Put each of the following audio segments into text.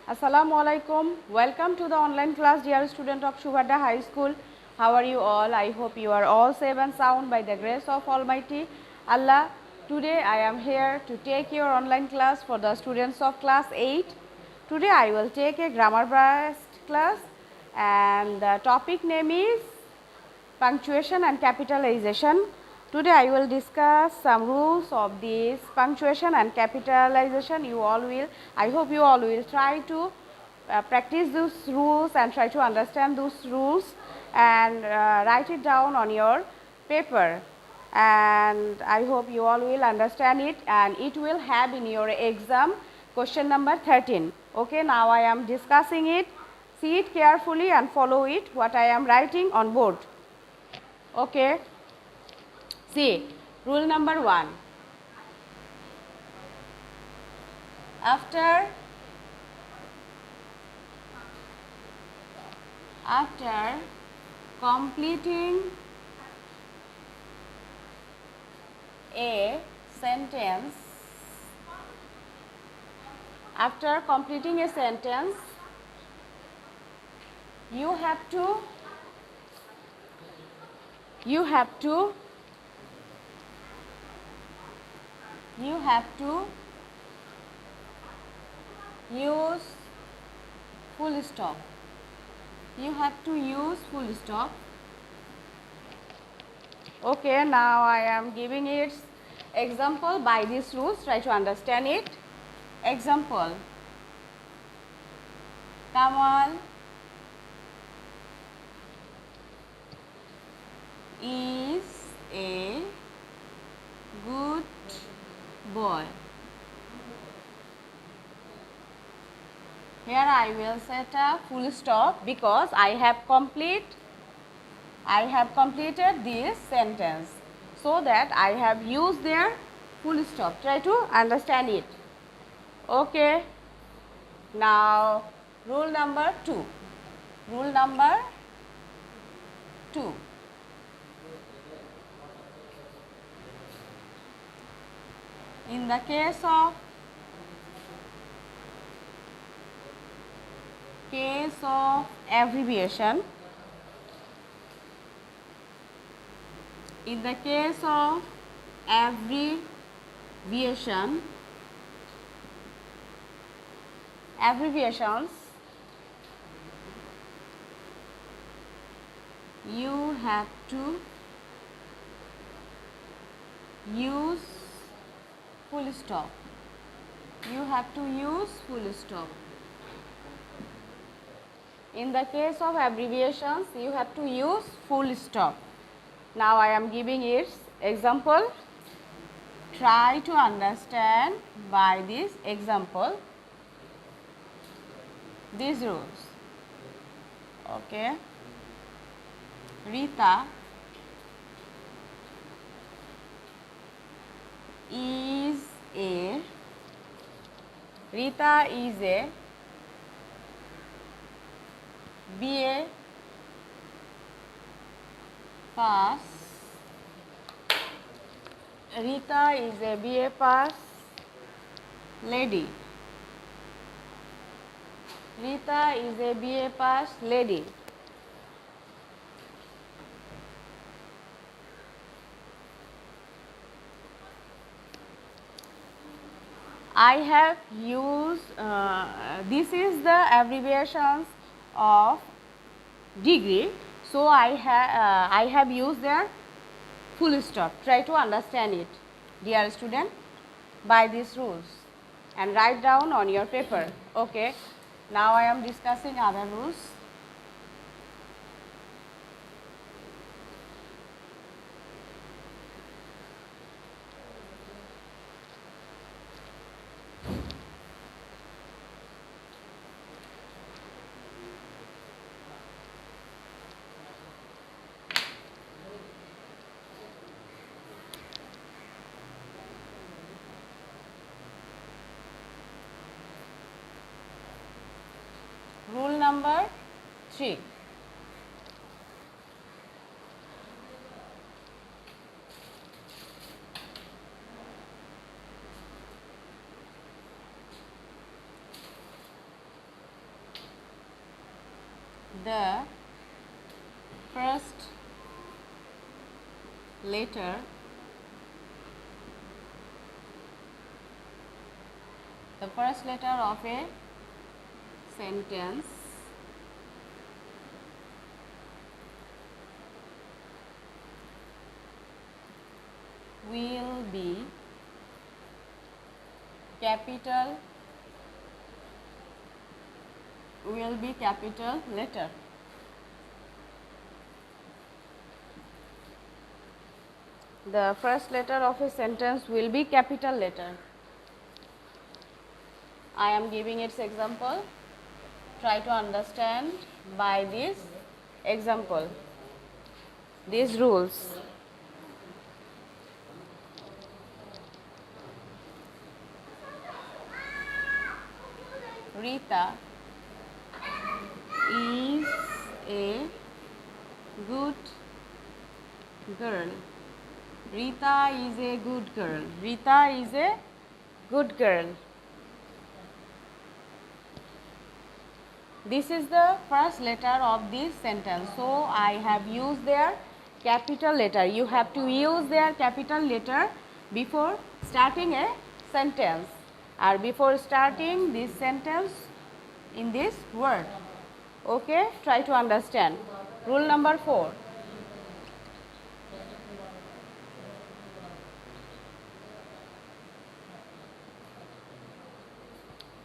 Assalamu alaikum. Welcome to the online class, dear student of Shubhadda High School. How are you all? I hope you are all safe and sound by the grace of Almighty Allah. Today I am here to take your online class for the students of class 8. Today I will take a grammar based class and the topic name is punctuation and capitalization. Today I will discuss some rules of this punctuation and capitalization. I hope you all will try to practice those rules and try to understand those rules and write it down on your paper. And I hope you all will understand it, and it will have in your exam question number 13. Okay, now I am discussing it. See it carefully and follow it what I am writing on board. Okay. See, rule number 1. After completing a sentence, you have to use full stop. You have to use full stop. Okay, now I am giving its example by these rules. Try to understand it. Example: Kamal is a good boy. Here I will set a full stop because I have completed this sentence, so that I have used their full stop. Try to understand it. Okay. Now rule number 2. In the case of abbreviation, abbreviations, you have to use full stop. In the case of abbreviations, you have to use full stop. Now I am giving its example. Try to understand by this example these rules. Okay. Rita is a BA pass. Rita is a BA pass lady. I have used, this is the abbreviations of degree. So I have used their full stop. Try to understand it, dear student, by these rules and write down on your paper. Okay. Now I am discussing other rules. Rule number 3. The first letter of a sentence will be capital letter. The first letter of a sentence will be capital letter. I am giving its example. Try to understand by this example, these rules. Rita is a good girl. Rita is a good girl. Rita is a good girl. This is the first letter of this sentence. So, I have used their capital letter. You have to use their capital letter before starting a sentence or before starting this sentence in this word. Okay, try to understand. Rule number 4.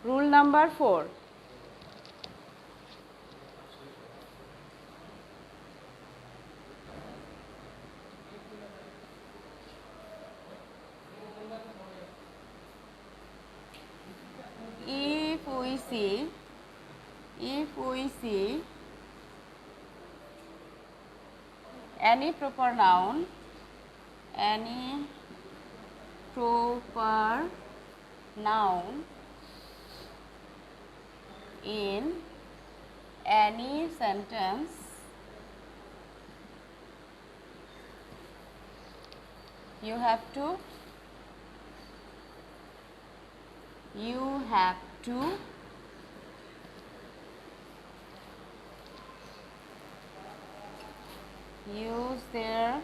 Rule number 4. If we see any proper noun in any sentence, you have to use their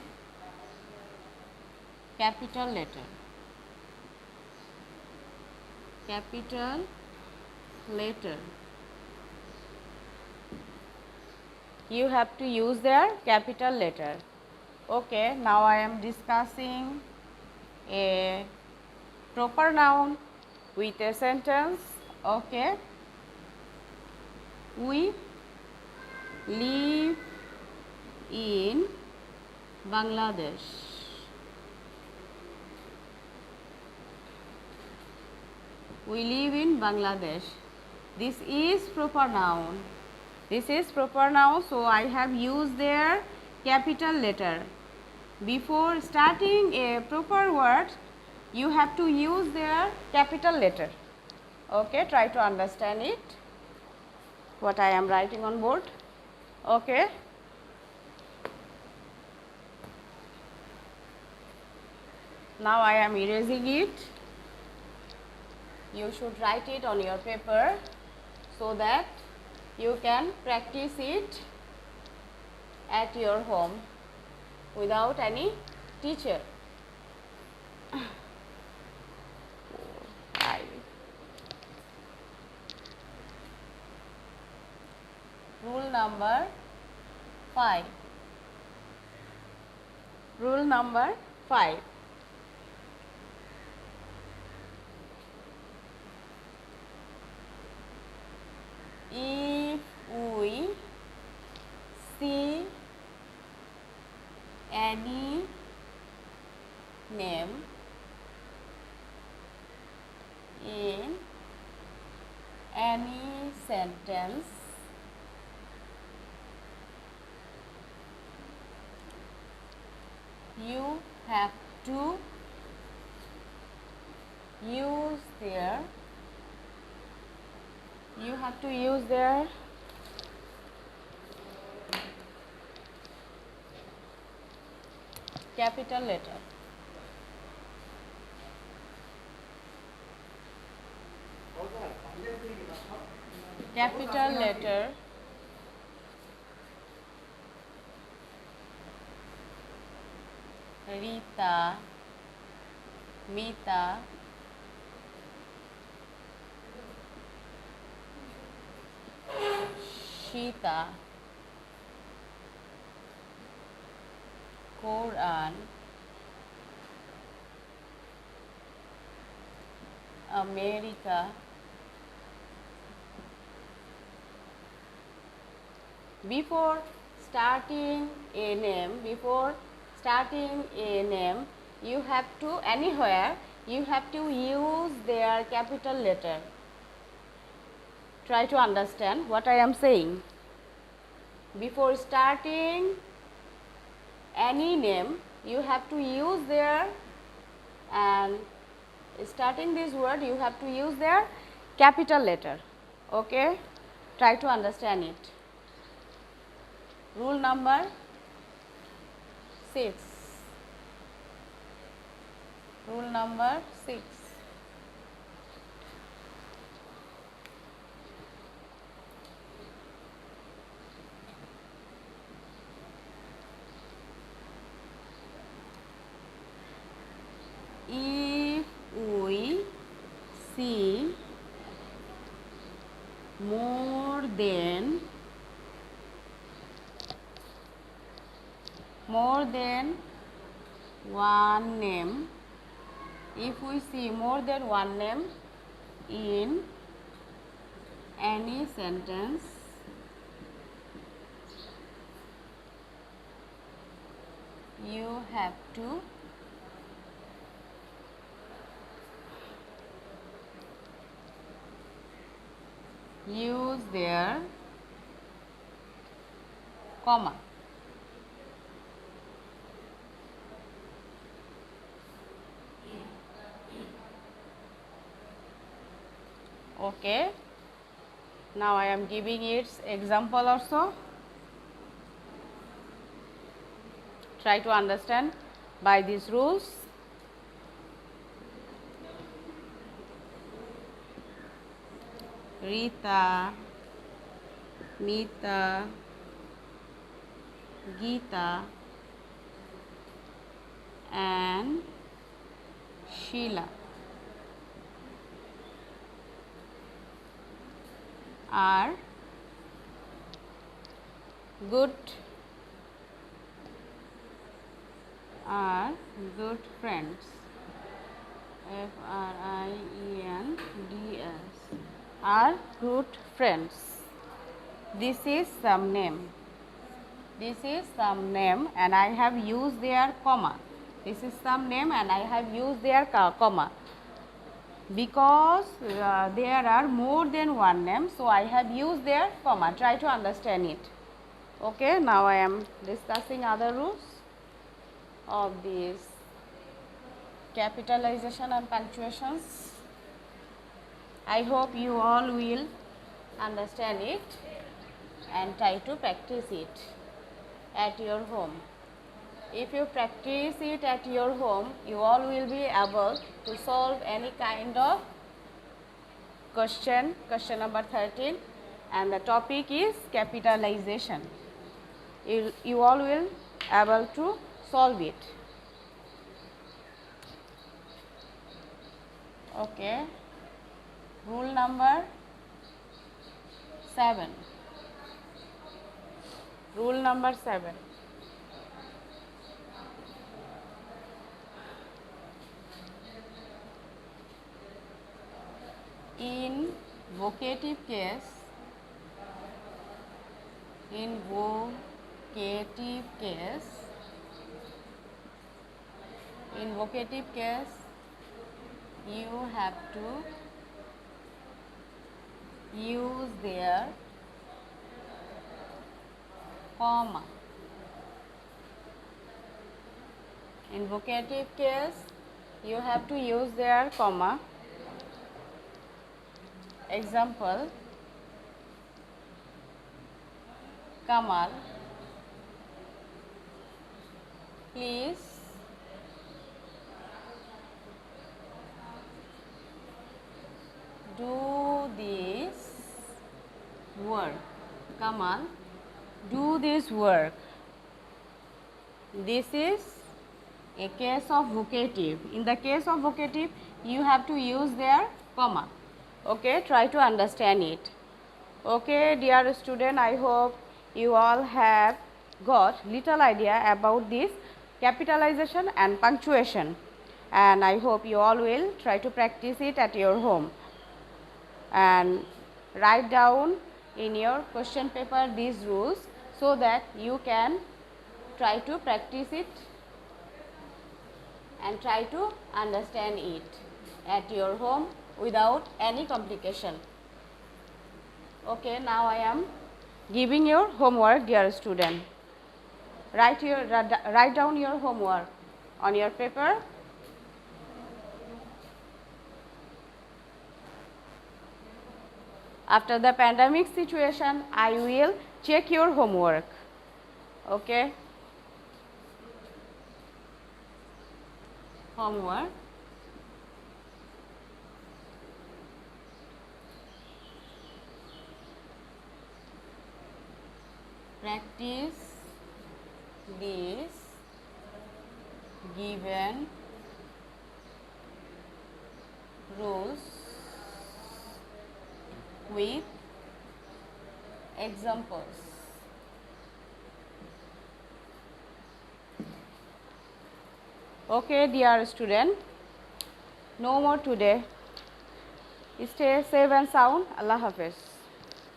capital letter. You have to use their capital letter. Okay, now I am discussing a proper noun with a sentence. Okay, we live in Bangladesh. We live in Bangladesh. This is proper noun. So I have used their capital letter. Before starting a proper word, you have to use their capital letter. Okay, try to understand it, what I am writing on board. Okay. Now I am erasing it. You should write it on your paper so that you can practice it at your home without any teacher. 5. Rule number 5. Rule number 5. If we see any name in any sentence, you have to use their capital letter. Capital letter Rita, Mita, Shita, Quran, America, before starting a name, you have to anywhere you have to use their capital letter. Try to understand what I am saying. Before starting any name, you have to use their, and starting this word you have to use their capital letter. Okay, try to understand it. Rule number 6. Rule number 6. If we see more than one name, if we see more than one name in any sentence, you have to use their comma. Okay, now I am giving its example also. Try to understand by these rules. Rita, Mita, Geeta, and Sheila are good friends. Friends are good friends. This is some name. And I have used their comma. This is some name and I have used their comma. Because there are more than one name, so I have used their comma. Try to understand it. Okay, now I am discussing other rules of these capitalization and punctuations. I hope you all will understand it and try to practice it at your home. If you practice it at your home, you all will be able to solve any kind of question number 13, and the topic is capitalization. You all will able to solve it. Okay, rule number 7. Rule number 7. In vocative case, you have to use their comma. In vocative case, you have to use their comma. Example, Kamal, please do this work. Kamal, do this work. This is A case of vocative. In the case of vocative, you have to use their comma. Okay, try to understand it. Okay, dear student, I hope you all have got little idea about this capitalization and punctuation, and I hope you all will try to practice it at your home and write down in your question paper these rules so that you can try to practice it and try to understand it at your home without any complication. Okay, now I am giving your homework, dear student. Write down your homework on your paper. After the pandemic situation, I will check your homework. Okay. Homework. Practice these given rules with examples. Okay, dear student, no more today. Stay safe and sound. Allah Hafiz.